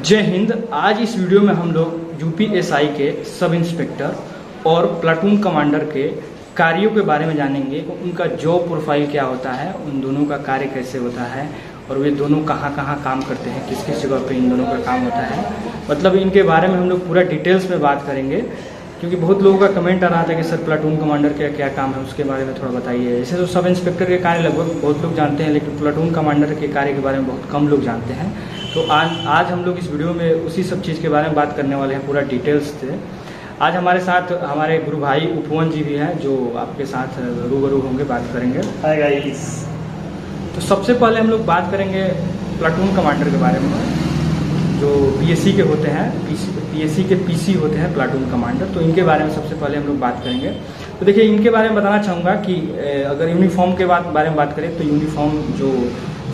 जय हिंद। आज इस वीडियो में हम लोग यूपीएसआई के सब इंस्पेक्टर और प्लाटून कमांडर के कार्यों के बारे में जानेंगे। उनका जॉब प्रोफाइल क्या होता है, उन दोनों का कार्य कैसे होता है और वे दोनों कहाँ कहाँ काम करते हैं, किस किस जगह पे इन दोनों का काम होता है। मतलब इनके बारे में हम लोग पूरा डिटेल्स में बात करेंगे, क्योंकि बहुत लोगों का कमेंट आ रहा था कि सर प्लाटून कमांडर का क्या काम है, उसके बारे में थोड़ा बताइए। ऐसे तो सब इंस्पेक्टर के कार्य लगभग बहुत लोग जानते हैं, लेकिन प्लाटून कमांडर के कार्य के बारे में बहुत कम लोग जानते हैं। तो आज हम लोग इस वीडियो में उसी सब चीज़ के बारे में बात करने वाले हैं, पूरा डिटेल्स से। आज हमारे साथ हमारे गुरु भाई उपवन जी भी हैं, जो आपके साथ रूबरू होंगे, बात करेंगे। Hi guys. तो सबसे पहले हम लोग बात करेंगे प्लाटून कमांडर के बारे में, जो पीएससी के होते हैं, पीएससी के पीसी होते हैं प्लाटून कमांडर। तो इनके बारे में सबसे पहले हम लोग बात करेंगे। तो देखिए, इनके बारे में बताना चाहूँगा कि अगर यूनिफॉर्म के बारे में बात करें तो यूनिफॉर्म जो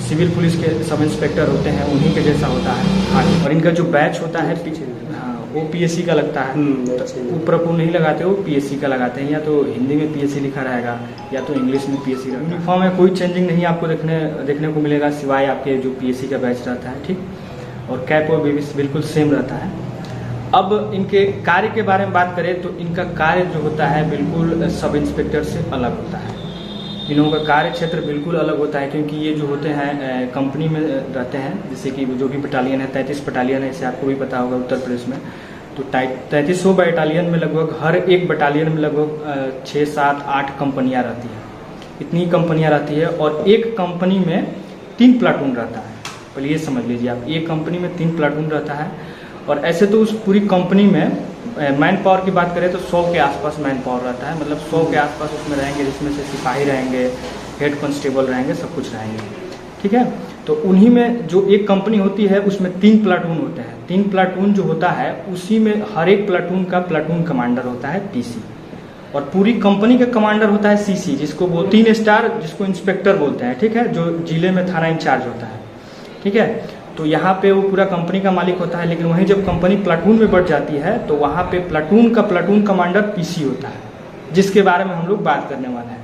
सिविल पुलिस के सब इंस्पेक्टर होते हैं उन्हीं के जैसा होता है। और इनका जो बैच होता है पीछे, हाँ, वो पीएससी का लगता है। ऊपर को नहीं लगाते, वो पीएससी का लगाते हैं। या तो हिंदी में पीएससी लिखा रहेगा या तो इंग्लिश में पीएससी रहेगा। यूनिफॉर्म में कोई चेंजिंग नहीं आपको देखने को मिलेगा, सिवाय आपके जो पीएससी का बैच रहता है, ठीक। और कैप और बेबीस बिल्कुल सेम रहता है। अब इनके कार्य के बारे में बात करें तो इनका कार्य जो होता है बिल्कुल सब इंस्पेक्टर से अलग होता है। इन लोगों का कार्य क्षेत्र बिल्कुल अलग होता है, क्योंकि ये जो होते हैं कंपनी में रहते हैं। जैसे कि जो भी बटालियन है, 33 बटालियन है, इसे आपको भी पता होगा उत्तर प्रदेश में। तो 3300 बटालियन में लगभग हर एक बटालियन में लगभग 6, 7, 8 कंपनियाँ रहती हैं। इतनी कंपनियाँ रहती है और एक कंपनी में 3 प्लाटून रहता है। पहले ये समझ लीजिए आप, एक कंपनी में 3 प्लाटून रहता है। और ऐसे तो उस पूरी कंपनी में मैन पावर की बात करें तो 100 के आसपास मैन पावर रहता है। मतलब 100 के आसपास उसमें रहेंगे, जिसमें से सिपाही रहेंगे, हेड कांस्टेबल रहेंगे, सब कुछ रहेंगे, ठीक है। तो उन्हीं में जो एक कंपनी होती है उसमें 3 प्लाटून होते हैं। 3 प्लाटून जो होता है उसी में हर एक प्लाटून का प्लाटून कमांडर होता है पीसी, और पूरी कंपनी का कमांडर होता है सीसी, जिसको वो 3 स्टार, जिसको इंस्पेक्टर बोलते हैं, ठीक है, जो जिले में थाना इंचार्ज होता है, ठीक है। तो यहाँ पे वो पूरा कंपनी का मालिक होता है। लेकिन वहीं जब कंपनी प्लाटून में बढ़ जाती है तो वहाँ पे प्लाटून का प्लाटून कमांडर पीसी होता है, जिसके बारे में हम लोग बात करने वाले हैं।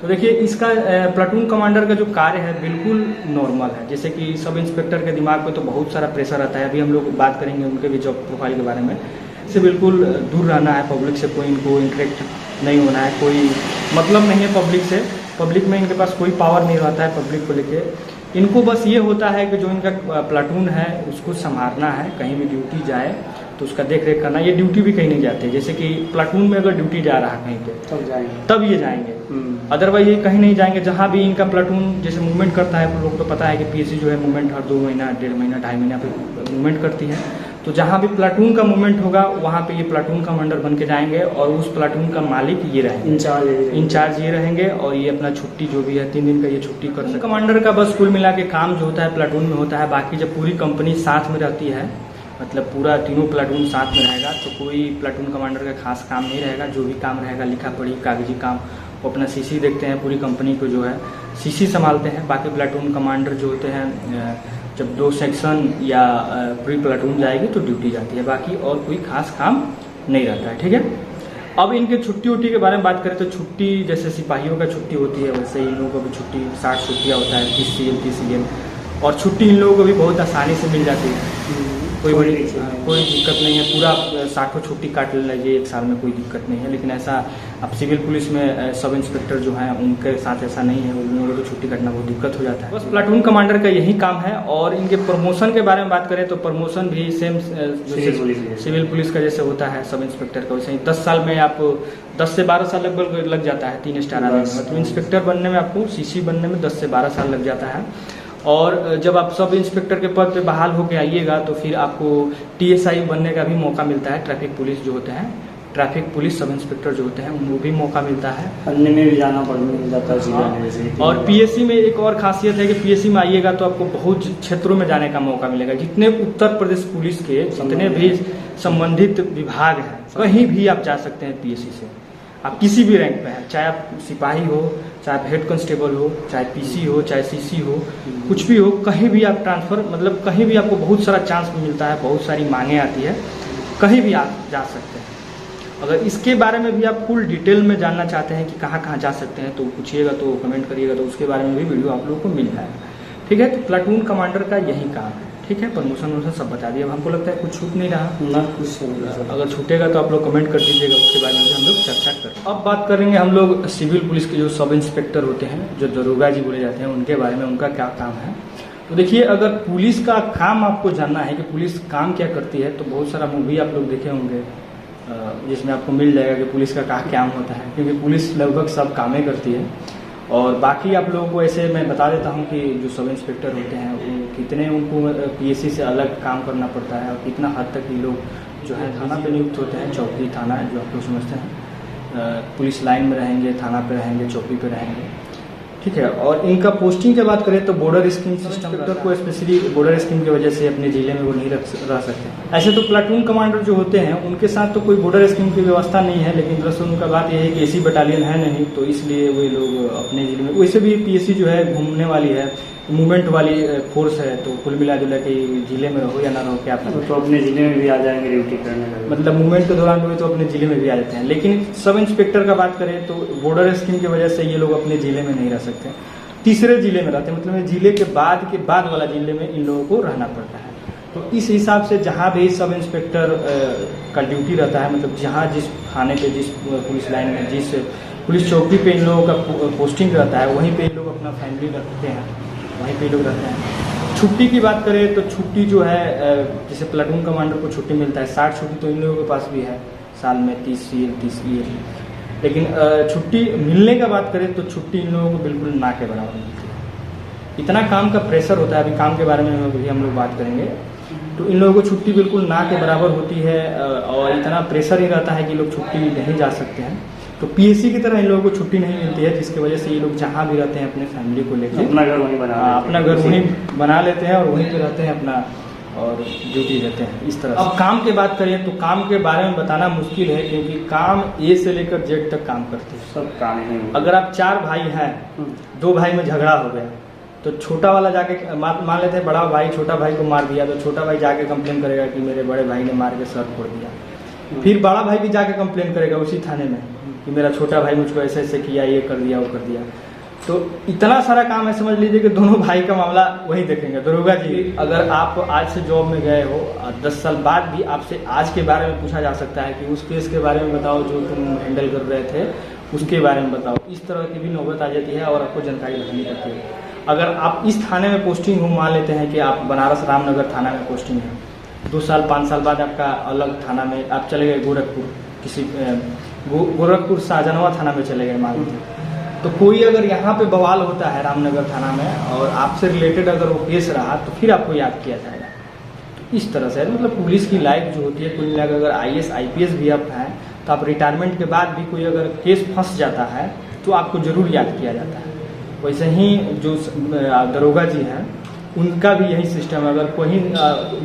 तो देखिए, इसका प्लाटून कमांडर का जो कार्य है बिल्कुल नॉर्मल है। जैसे कि सब इंस्पेक्टर के दिमाग पे तो बहुत सारा प्रेशर आता है, अभी हम लोग बात करेंगे उनके भी जॉब प्रोफाइल के बारे में। इससे बिल्कुल दूर रहना है, पब्लिक से कोई इनको इंटरेक्ट नहीं होना है, कोई मतलब नहीं है पब्लिक से। पब्लिक में इनके पास कोई पावर नहीं रहता है पब्लिक को लेके। इनको बस ये होता है कि जो इनका प्लाटून है उसको संभालना है, कहीं भी ड्यूटी जाए तो उसका देख रेख करना। ये ड्यूटी भी कहीं नहीं जाते, जैसे कि प्लाटून में अगर ड्यूटी जा रहा है कहीं पे तब ये जाएंगे, अदरवाइज ये कहीं नहीं जाएंगे। जहाँ भी इनका प्लाटून जैसे मूवमेंट करता है, लोग तो पता है कि पीएससी जो है मूवमेंट हर 2 महीना, 1.5 महीना, 2.5 महीना पे मूवमेंट करती है। तो जहाँ भी प्लाटून का मूवमेंट होगा वहाँ पे ये प्लाटून कमांडर बन के जाएंगे, और उस प्लाटून का मालिक ये रहेंगे, इंचार्ज ये रहेंगे। और ये अपना छुट्टी जो भी है 3 दिन का ये छुट्टी कर सकते। कमांडर का बस कुल मिला के काम जो होता है प्लाटून में होता है। बाकी जब पूरी कंपनी साथ में रहती है, मतलब पूरा तीनों प्लाटून साथ में रहेगा, तो कोई प्लाटून कमांडर का खास काम नहीं रहेगा। जो भी काम रहेगा लिखा पढ़ी कागजी काम, वो अपना सीसी देखते हैं, पूरी कंपनी को जो है सीसी संभालते हैं। बाकी प्लाटून कमांडर जो होते हैं, जब 2 सेक्शन या पूरी प्लाटून जाएगी तो ड्यूटी जाती है, बाकी और कोई खास काम नहीं रहता है, ठीक है। अब इनके छुट्टी उट्टी के बारे में बात करें तो छुट्टी जैसे सिपाहियों का छुट्टी होती है, वैसे इन लोगों को भी छुट्टी 60 छुट्टियाँ होता है, 30 CL 30 CL। और छुट्टी इन लोगों को भी बहुत आसानी से मिल जाती है, कोई दिक्कत नहीं है। पूरा 60 छुट्टी काट लीजिए 1 साल में, कोई दिक्कत नहीं है। लेकिन ऐसा अब सिविल पुलिस में सब इंस्पेक्टर जो हैं उनके साथ ऐसा नहीं है, उन लोगों को छुट्टी काटना बहुत दिक्कत हो जाता है। बस प्लाटून कमांडर का यही काम है। और इनके प्रमोशन के बारे में बात करें तो प्रमोशन भी सेम सिविल पुलिस का जैसे होता है सब इंस्पेक्टर का, वैसे ही 10 साल में आप 10 से 12 साल लगभग लग जाता है 3 स्टार आने में। मतलब इंस्पेक्टर बनने में आपको, सीसी बनने में 10 से 12 साल लग जाता है। और जब आप सब इंस्पेक्टर के पद पे बहाल होकर आइएगा तो फिर आपको TSI बनने का भी मौका मिलता है। ट्रैफिक पुलिस जो होते हैं, ट्रैफिक पुलिस सब इंस्पेक्टर जो होते हैं, उनको भी मौका मिलता है। अन्य में भी जाना पड़ जाता है। और पीएससी में एक और खासियत है कि पीएससी में आइएगा तो आपको बहुत क्षेत्रों में जाने का मौका मिलेगा। जितने उत्तर प्रदेश पुलिस के जितने भी संबंधित विभाग हैं, कहीं भी आप जा सकते हैं पीएससी से। आप किसी भी रैंक पे हैं, चाहे आप सिपाही हो, चाहे आप हेड कांस्टेबल हो, चाहे पीसी हो, चाहे सीसी हो, कुछ भी हो, कहीं भी आप ट्रांसफर, मतलब कहीं भी आपको बहुत सारा चांस मिलता है, बहुत सारी मांगे आती है, कहीं भी आप जा सकते हैं। अगर इसके बारे में भी आप फुल डिटेल में जानना चाहते हैं कि कहाँ कहाँ जा सकते हैं तो पूछिएगा, तो कमेंट करिएगा, तो उसके बारे में भी वीडियो आप लोगों को मिल जाएगा, ठीक है। तो प्लाटून कमांडर का यही काम है। ठीक है, प्रमोशन वोशन सब बता दिया। अब हमको लगता है कुछ छूट नहीं रहा ना, कुछ नहीं। अगर छूटेगा तो आप लोग कमेंट कर दीजिएगा, उसके बारे में हम लोग चर्चा करें। अब बात करेंगे हम लोग सिविल पुलिस के जो सब इंस्पेक्टर होते हैं, जो दरोगा जी बोले जाते हैं, उनके बारे में, उनका क्या काम है। तो देखिए, अगर पुलिस का काम आपको जानना है कि पुलिस काम क्या करती है, तो बहुत सारा मूवी आप लोग देखे होंगे जिसमें आपको मिल जाएगा कि पुलिस का क्या काम होता है, क्योंकि पुलिस लगभग सब कामें करती है। और बाकी आप लोगों को ऐसे मैं बता देता हूं कि जो सब इंस्पेक्टर होते हैं वो कितने उनको पीएससी से अलग काम करना पड़ता है और कितना हद तक ये लोग जो है थाना पे नियुक्त होते हैं। चौकी थाना जो आप लोग समझते हैं, पुलिस लाइन में रहेंगे, थाना पे रहेंगे, चौकी पे रहेंगे, ठीक है। और इनका पोस्टिंग की बात करें तो बॉर्डर स्कीम सिस्टम को स्पेशली बॉर्डर स्कीम की वजह से अपने जिले में वो नहीं रह सकते। ऐसे तो प्लाटून कमांडर जो होते हैं उनके साथ तो कोई बॉर्डर स्कीम की व्यवस्था नहीं है, लेकिन दरअसल उनका बात यह है कि ऐसी बटालियन है नहीं, तो इसलिए वे लोग अपने जिले में, वैसे भी पीएससी जो है घूमने वाली है, मूवमेंट वाली फोर्स है, तो कुल मिला जुला के जिले में रहो या ना रहो क्या पता, तो अपने जिले में भी आ जाएंगे ड्यूटी करने का, मतलब मूवमेंट के दौरान हुए तो अपने जिले में भी आ जाते हैं। लेकिन सब इंस्पेक्टर का बात करें तो बॉर्डर स्कीम की वजह से ये लोग अपने जिले में नहीं रह सकते, तीसरे जिले में रहते हैं, मतलब जिले के बाद वाला जिले में इन लोगों को रहना पड़ता है। तो इस हिसाब से जहाँ भी सब इंस्पेक्टर का ड्यूटी रहता है, मतलब जहाँ जिस थाने पे, जिस पुलिस लाइन में, जिस पुलिस चौकी पे इन लोगों का पोस्टिंग रहता है, वहीं पे इन लोग अपना फैमिली रखते हैं, वहीं पे लोग रहते हैं। छुट्टी की बात करें तो छुट्टी जो है, जैसे प्लाटून कमांडर को छुट्टी मिलता है 60 छुट्टी, तो इन लोगों के पास भी है साल में 30 ये। लेकिन छुट्टी मिलने का बात करें तो छुट्टी इन लोगों को बिल्कुल ना के बराबर मिलती है। इतना काम का प्रेशर होता है, अभी काम के बारे में भी हम लोग बात करेंगे, तो इन लोगों को छुट्टी बिल्कुल ना के बराबर होती है और इतना प्रेशर ही रहता है कि लोग छुट्टी नहीं जा सकते हैं। तो पीएससी की तरह इन लोगों को छुट्टी नहीं मिलती है, जिसकी वजह से ये लोग जहाँ भी रहते हैं अपने फैमिली को लेकर अपना घर वहीं बना लेते हैं और वहीं पे रहते हैं अपना और ड्यूटी देते हैं इस तरह। अब काम की बात करें तो काम के बारे में बताना मुश्किल है, क्योंकि काम ए से लेकर जेड तक काम करते हैं, सब काम है। अगर आप 4 भाई हैं, 2 भाई में झगड़ा हो गया तो छोटा वाला जाके मान लेते हैं बड़ा भाई छोटा भाई को मार दिया, तो छोटा भाई जाके कंप्लेन करेगा कि मेरे बड़े भाई ने मार के सर फोड़ दिया। फिर बड़ा भाई भी जाके कंप्लेन करेगा उसी थाने में कि मेरा छोटा भाई मुझको ऐसे ऐसे किया, ये कर दिया, वो कर दिया। तो इतना सारा काम है, समझ लीजिए कि दोनों भाई का मामला वही देखेंगे दरोगा जी। अगर आप आज से जॉब में गए हो, 10 साल बाद भी आपसे आज के बारे में पूछा जा सकता है कि उस केस के बारे में बताओ जो तुम हैंडल कर रहे थे, उसके बारे में बताओ। इस तरह की भी नौबत आ जाती है और आपको जानकारी रखनी पड़ती है। अगर आप इस थाने में पोस्टिंग हो, मान लेते हैं कि आप बनारस रामनगर थाना में पोस्टिंग है, 2 साल 5 साल बाद आपका अलग थाना में आप चले गए, गोरखपुर, किसी गोरखपुर शाहजहां थाना में चले गए मान लीजिए, तो कोई अगर यहाँ पे बवाल होता है रामनगर थाना में और आपसे रिलेटेड अगर वो केस रहा तो फिर आपको याद किया जाएगा। तो इस तरह से मतलब पुलिस की लाइफ जो होती है, कुल मिलाकर अगर IAS IPS भी आप हैं तो आप रिटायरमेंट के बाद भी कोई अगर केस फंस जाता है तो आपको जरूर याद किया जाता है। वैसे ही जो दरोगा जी हैं उनका भी यही सिस्टम है, अगर कोई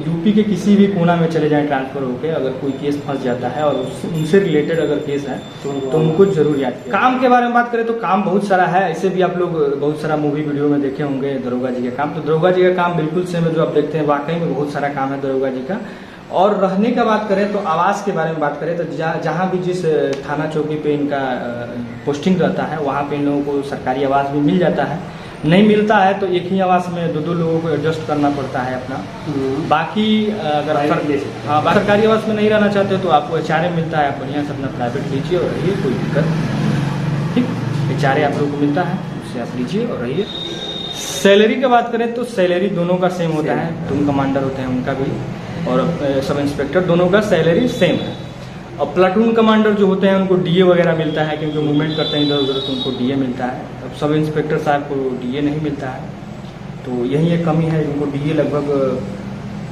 यूपी के किसी भी कोना में चले जाएं ट्रांसफर होकर, अगर कोई केस फंस जाता है और उनसे रिलेटेड अगर केस है तो उनको जरूर याद किया। काम के बारे में बात करें तो काम बहुत सारा है, ऐसे भी आप लोग बहुत सारा मूवी वीडियो में देखे होंगे दरोगा जी का काम। तो दरोगा जी का काम बिल्कुल सेम है जो आप देखते हैं, वाकई में बहुत सारा काम है दरोगा जी का। और रहने का बात करें तो आवास के बारे में बात करें तो जहाँ भी जिस थाना चौकी पे इनका पोस्टिंग रहता है वहाँ पे इन लोगों को सरकारी आवास भी मिल जाता है। नहीं मिलता है तो एक ही आवास में 2 लोगों को एडजस्ट करना पड़ता है अपना। बाकी अगर सरकारी आवास में नहीं रहना चाहते तो आपको HRA मिलता है, आप बढ़िया से अपना प्राइवेट लीजिए और रहिए, कोई दिक्कत ठीक। HRA आप लोगों को मिलता है, उससे आप लीजिए और रहिए। सैलरी की बात करें तो सैलरी दोनों का सेम होता है, प्लाटून कमांडर होते हैं उनका भी और सब इंस्पेक्टर दोनों का सैलरी सेम है। और प्लाटून कमांडर जो होते हैं उनको DA वगैरह मिलता है, क्योंकि मूवमेंट करते हैं इधर उधर तो उनको DA मिलता है। अब सब इंस्पेक्टर साहब को DA नहीं मिलता है, तो यही एक कमी है, उनको DA लगभग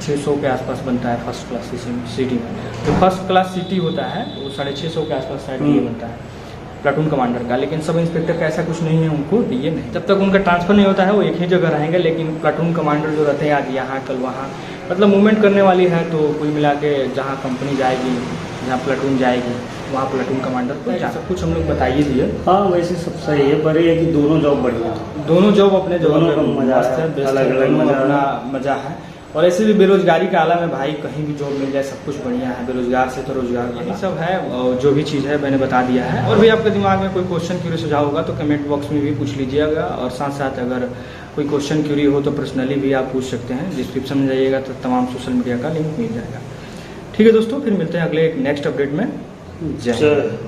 600 के आसपास बनता है फर्स्ट क्लास सिटी में। तो फर्स्ट क्लास सिटी होता है वो 650 के आसपास शायद DA बनता है प्लाटून कमांडर का। लेकिन सब इंस्पेक्टर का ऐसा कुछ नहीं है, उनको DA नहीं, जब तक उनका ट्रांसफर नहीं होता है वो एक ही जगह रहेंगे। लेकिन प्लाटून कमांडर जो रहते हैं आज यहाँ कल वहाँ, मतलब मूवमेंट करने वाली है, तो कुल मिला के जहाँ कंपनी जाएगी, जहाँ प्लाटून जाएगी वहाँ प्लाटून कमांडर को सब कुछ हम लोग बताइए दिए। हाँ वैसे सब सही है, पर ये है कि दोनों जॉब बढ़िया, दोनों जॉब अपने दोनों का मजा है, अलग अलग अपना मजा है। और ऐसे भी बेरोजगारी का आलम है भाई, कहीं भी जॉब मिल जाए सब कुछ बढ़िया है, बेरोजगार से तो रोजगार, यही सब है। और जो भी चीज़ है मैंने बता दिया है। और भी आपके दिमाग में कोई क्वेश्चन क्यूरी सुझाव होगा तो कमेंट बॉक्स में भी पूछ लीजिएगा। और साथ साथ अगर कोई क्वेश्चन क्यूरी हो तो पर्सनली भी आप पूछ सकते हैं। डिस्क्रिप्शन में जाइएगा तो तमाम सोशल मीडिया का लिंक मिल जाएगा। ठीक है दोस्तों, फिर मिलते हैं अगले एक नेक्स्ट अपडेट में। जय हिंद।